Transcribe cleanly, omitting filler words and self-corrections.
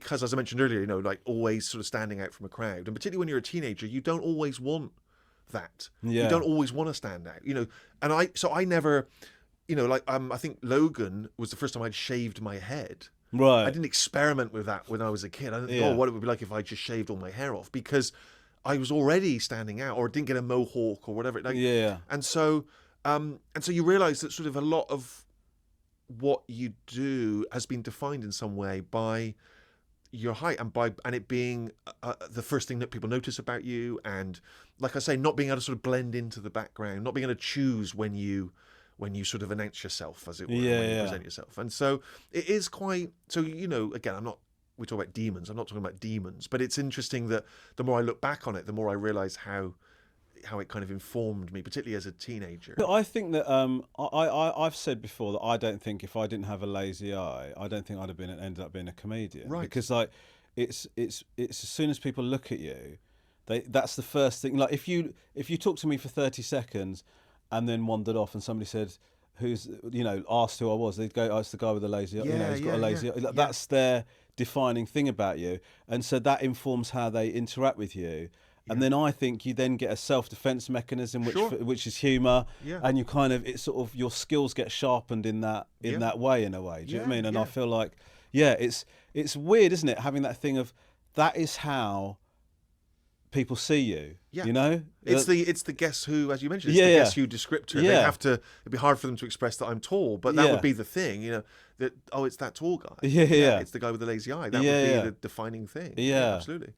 because, as I mentioned earlier, like always sort of standing out from a crowd, and particularly when you're a teenager, you don't always want that. You don't always want to stand out, And I never, like I think Logan was the first time I'd shaved my head. Right. I didn't experiment with that when I was a kid. I didn't think, what it would be like if I just shaved all my hair off, because I was already standing out, or didn't get a mohawk or whatever. And so you realise that sort of a lot of what you do has been defined in some way by your height, and it being the first thing that people notice about you, and like I say, not being able to sort of blend into the background, not being able to choose when you sort of announce yourself, as it were, when you present yourself. And so it is quite, so again, we talk about demons, I'm not talking about demons, but it's interesting that the more I look back on it, the more I realise how it kind of informed me, particularly as a teenager. I think that I've said before that I don't think if I didn't have a lazy eye, I don't think I'd have ended up being a comedian. Right. Because like it's as soon as people look at you, that's the first thing. Like if you talk to me for 30 seconds and then wandered off and somebody said, who's, asked who I was, they'd go, oh, it's the guy with the lazy eye. He's got a lazy eye. That's their defining thing about you. And so that informs how they interact with you. And then I think you then get a self-defense mechanism, which is humour, and you kind of, it's sort of, your skills get sharpened in that way, in a way. Do you know what I mean? And I feel like, it's weird, isn't it? Having that thing of, that is how people see you. It's the Guess Who, as you mentioned. It's the Guess Who descriptor. They have to. It'd be hard for them to express that I'm tall, but that would be the thing. That it's that tall guy. It's the guy with the lazy eye. That would be the defining thing. Yeah, absolutely.